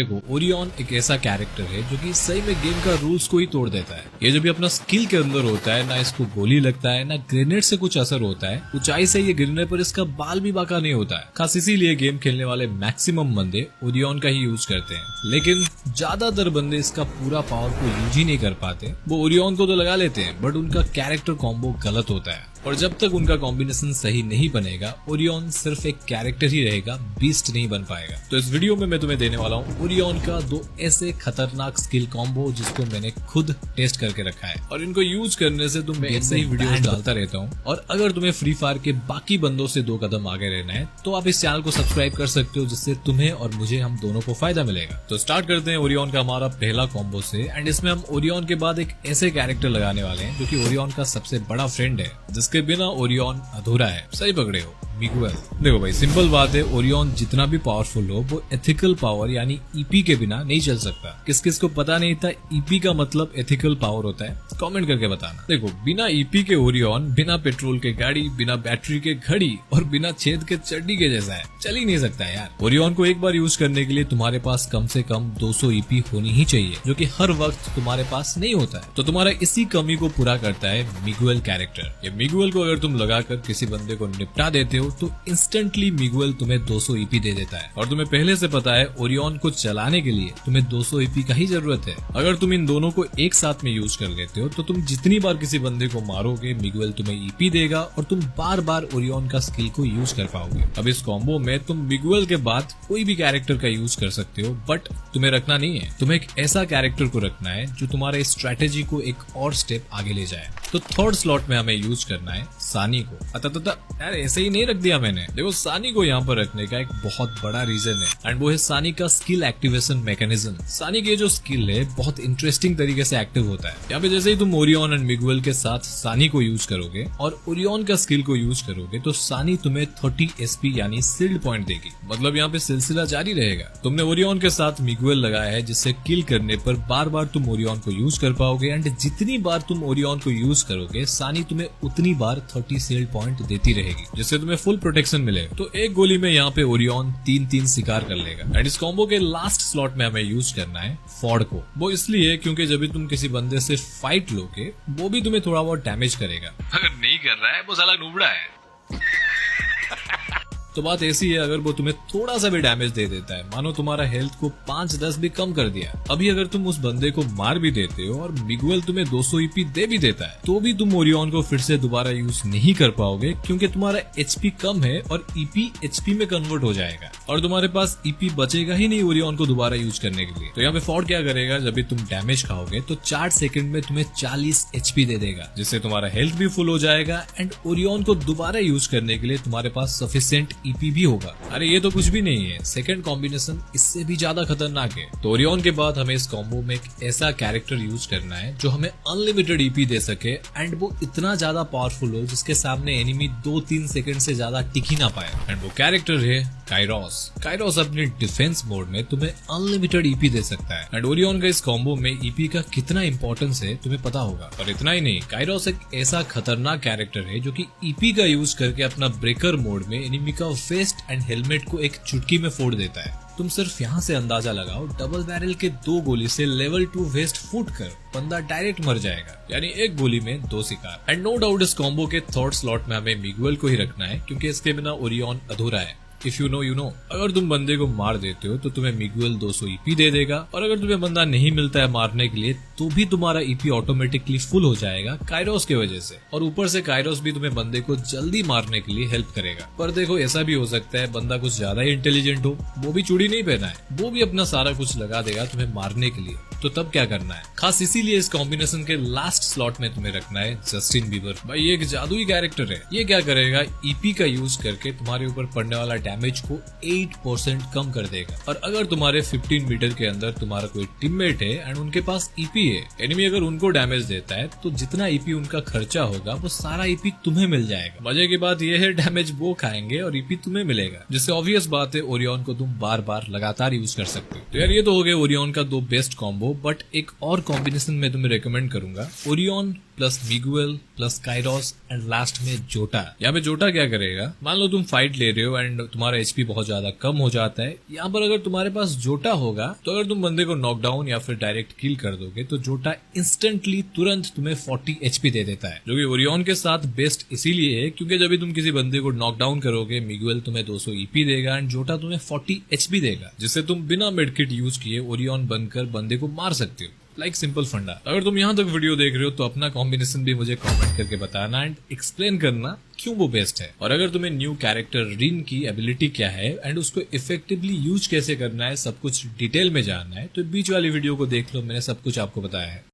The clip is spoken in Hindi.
देखो, ओरियन एक ऐसा कैरेक्टर है जो कि सही में गेम का रूल्स को ही तोड़ देता है। ये जब भी अपना स्किल के अंदर होता है, ना इसको गोली लगता है, ना ग्रेनेड से कुछ असर होता है। ऊंचाई से ये गिरने पर इसका बाल भी बाका नहीं होता है। खास इसीलिए गेम खेलने वाले मैक्सिमम बंदे ओरियन का ही यूज करते हैं। लेकिन ज्यादातर बंदे इसका पूरा पावर को यूज ही नहीं कर पाते। वो ओरियन को तो लगा लेते हैं, बट उनका कैरेक्टर कॉम्बो गलत होता है। और जब तक उनका कॉम्बिनेशन सही नहीं बनेगा, ओरियन सिर्फ एक कैरेक्टर ही रहेगा, बीस्ट नहीं बन पाएगा। तो इस वीडियो में मैं तुम्हें देने वाला हूँ ओरियन का 2 ऐसे खतरनाक स्किल कॉम्बो जिसको मैंने खुद टेस्ट करके रखा है। और इनको यूज करने से तुम ऐसे ही वीडियो डालता रहता हूँ। और अगर तुम्हें फ्री फायर के बाकी बंदों से 2 कदम आगे रहना है तो आप इस चैनल को सब्सक्राइब कर सकते हो, जिससे तुम्हें और मुझे, हम दोनों को फायदा मिलेगा। तो स्टार्ट करते हैं ओरियन का हमारा पहला कॉम्बो से। एंड इसमें हम ओरियन के बाद एक ऐसे कैरेक्टर लगाने वाले हैं जो कि ओरियन का सबसे बड़ा फ्रेंड है, जिसके बिना ओरियन अधूरा है। सही पकड़े हो, मिगुएल। देखो भाई, सिंपल बात है, ओरियन जितना भी पावरफुल हो, वो एथिकल पावर यानी ईपी के बिना नहीं चल सकता। किस किस को पता नहीं था ईपी का मतलब एथिकल पावर होता है, कमेंट करके बताना। देखो, बिना ईपी के ओरियन बिना पेट्रोल के गाड़ी, बिना बैटरी के घड़ी और बिना छेद के चड्डी के जैसा है, चल ही नहीं सकता यार। ओरियन को एक बार यूज करने के लिए तुम्हारे पास कम से कम 200 ईपी होनी ही चाहिए, जो कि हर वक्त तुम्हारे पास नहीं होता है। तो तुम्हारा इसी कमी को पूरा करता है मिगुएल कैरेक्टर। ये मिगुएल को अगर तुम लगाकर किसी बंदे को निपटा देते हो तो इंस्टेंटली मिगुएल तुम्हें 200 ईपी दे देता है। और तुम्हें पहले से पता है ओरियन को चलाने के लिए तुम्हें 200 ईपी का ही जरूरत है। अगर तुम इन दोनों को एक साथ में यूज कर लेते हो तो तुम जितनी बार किसी बंदे को मारोगे, मिगुएल तुम्हें ईपी देगा और तुम बार बार ओरियन का स्किल को यूज कर पाओगे। अब इस कॉम्बो में तुम मिगुएल के बाद कोई भी कैरेक्टर का यूज कर सकते हो, बट तुम्हें रखना नहीं है। तुम्हें एक ऐसा कैरेक्टर को रखना है जो तुम्हारे स्ट्रेटेजी को एक और स्टेप आगे ले जाए। तो थर्ड स्लॉट में हमें यूज करना है सानी को। यार ऐसे ही नहीं रख दिया मैंने। देखो, सानी को यहाँ पर रखने का एक बहुत बड़ा रीजन है, एंड वो है सानी का स्किल एक्टिवेशन मैकेनिज्म। सानी की जो स्किल है बहुत इंटरेस्टिंग तरीके से एक्टिव होता है। यहाँ पे जैसे ही तुम ओरियन एंड मिगुएल के साथ सानी को यूज करोगे और ओरियन का स्किल को यूज करोगे तो सानी तुम्हें 30 एसपी यानी सील्ड पॉइंट देगी। मतलब यहाँ पे सिलसिला जारी रहेगा। तुमने ओरियन के साथ मिगुएल लगाया है, जिससे किल करने पर बार बार तुम ओरियन को यूज कर पाओगे। एंड जितनी बार तुम ओरियन को यूज करोगे, सानी तुम्हें उतनी बार 30 सील्ड पॉइंट देती रहेगी, जिससे तुम्हें फुल प्रोटेक्शन मिलेगा। तो एक गोली में यहाँ पे ओरियन 3-3 शिकार कर लेगा। एंड इस कॉम्बो के लास्ट स्लॉट में हमें यूज करना है फॉर्ड को। वो इसलिए क्योंकि जब भी तुम किसी बंदे से फाइट लोगे, वो भी तुम्हें थोड़ा बहुत डैमेज करेगा। अगर नहीं कर रहा है वो साला नूबड़ा है। तो बात ऐसी है, अगर वो तुम्हें थोड़ा सा भी डैमेज दे देता है, मानो तुम्हारा हेल्थ को 5-10 भी कम कर दिया, अभी अगर तुम उस बंदे को मार भी देते हो और मिगुएल तुम्हें 200 ईपी दे भी देता है, तो भी तुम ओरियन को फिर से दोबारा यूज नहीं कर पाओगे, क्योंकि तुम्हारा एचपी कम है और ईपी एचपी में कन्वर्ट हो जाएगा और तुम्हारे पास ईपी बचेगा ही नहीं ओरियन को दोबारा यूज करने के लिए। तो यहाँ पे फॉर्ड क्या करेगा, जब भी तुम डैमेज खाओगे तो 4 सेकंड में तुम्हें 40 एचपी दे देगा, जिससे तुम्हारा हेल्थ भी फुल हो जाएगा एंड ओरियन को दोबारा यूज करने के लिए तुम्हारे पास सफिशिएंट ईपी भी होगा। अरे ये तो कुछ भी नहीं है, सेकंड कॉम्बिनेशन इससे भी ज्यादा खतरनाक है। तो ओरियन के बाद हमें इस कॉम्बो में एक ऐसा कैरेक्टर यूज करना है जो हमें अनलिमिटेड ईपी दे सके एंड वो इतना ज्यादा पावरफुल हो जिसके सामने एनिमी 2-3 सेकंड से ज्यादा टिक ही ना पाए। एंड वो कैरेक्टर है काइरोस। काइरोस अपने डिफेंस मोड में तुम्हें अनलिमिटेड ईपी दे सकता है। एंड ओरियन का इस कॉम्बो में ईपी का कितना इंपॉर्टेंस है तुम्हें पता होगा। और इतना ही नहीं, काइरोस एक ऐसा खतरनाक कैरेक्टर है जो कि ईपी का यूज करके अपना ब्रेकर मोड में एनिमी का वेस्ट एंड हेलमेट को एक चुटकी में फोड़ देता है। तुम सिर्फ यहाँ से अंदाजा लगाओ, डबल बैरल के 2 गोली से लेवल 2 वेस्ट फूट कर बंदा डायरेक्ट मर जाएगा, यानी एक गोली में 2 शिकार। एंड नो डाउट इस कॉम्बो के थर्ड स्लॉट में हमें मिगुएल को ही रखना है, क्योंकि इसके बिना ओरियन अधूरा है। If you know you know. अगर तुम बंदे को मार देते हो तो तुम्हें मिगुएल 200 ईपी दे देगा, और अगर तुम्हें बंदा नहीं मिलता है मारने के लिए तो भी तुम्हारा ईपी ऑटोमेटिकली फुल हो जाएगा काइरोस की वजह से। और ऊपर से काइरोस भी तुम्हें बंदे को जल्दी मारने के लिए हेल्प करेगा। पर देखो, ऐसा भी हो सकता है बंदा कुछ ज्यादा ही इंटेलिजेंट हो, वो भी चूड़ी नहीं पहना है, वो भी अपना सारा कुछ लगा देगा तुम्हें मारने के लिए। तो तब क्या करना है? खास इसीलिए इस कॉम्बिनेशन के लास्ट स्लॉट में तुम्हें रखना है जस्टिन बीबर। भाई ये एक जादुई कैरेक्टर है। ये क्या करेगा, ईपी का यूज करके तुम्हारे ऊपर पड़ने वाला डैमेज को 8% कम कर देगा। और अगर तुम्हारे 15 मीटर के अंदर तुम्हारा कोई टीममेट है एंड उनके पास ईपी है, एनिमी अगर उनको डैमेज देता है तो जितना ईपी उनका खर्चा होगा वो सारा ईपी तुम्हें मिल जाएगा। मजे की बात यह है, डैमेज वो खाएंगे और ईपी तुम्हें मिलेगा, जिससे ऑब्वियस बात है ओरियन को तुम बार बार लगातार यूज कर सकते हो। तो यार ये तो हो गया ओरियन का 2 बेस्ट कॉम्बो, बट एक और कॉम्बिनेशन मैं तुम्हें रेकमेंड करूंगा, Orion plus Miguel plus Kairos and last में जोटा। यहाँ पे जोटा क्या करेगा, मान लो तुम फाइट ले रहे हो एंड तुम्हारा एचपी बहुत ज्यादा कम हो जाता है। यहाँ पर अगर तुम्हारे पास जोटा होगा तो अगर तुम बंदे को नॉकडाउन या फिर डायरेक्ट किल कर दोगे तो जोटा इंस्टेंटली तुरंत तुम्हें 40 एचपी दे देता है, जो कि ओरियन के साथ बेस्ट इसीलिए है क्योंकि जब भी तुम किसी बंदे को नॉकडाउन करोगे मिगुएल तुम्हें 200 ईपी देगा एंड जोटा तुम्हें 40 एचपी देगा, जिससे तुम बिना मेडकिट यूज किए ओरियन बनकर बंदे को मार सकते हो। लाइक सिंपल फंडा। अगर तुम यहाँ तक वीडियो देख रहे हो तो अपना कॉम्बिनेशन भी मुझे कमेंट करके बताना एंड एक्सप्लेन करना क्यों वो बेस्ट है। और अगर तुम्हें न्यू कैरेक्टर रिन की एबिलिटी क्या है एंड उसको इफेक्टिवली यूज कैसे करना है सब कुछ डिटेल में जानना है तो बीच वाली वीडियो को देख लो, मैंने सब कुछ आपको बताया है।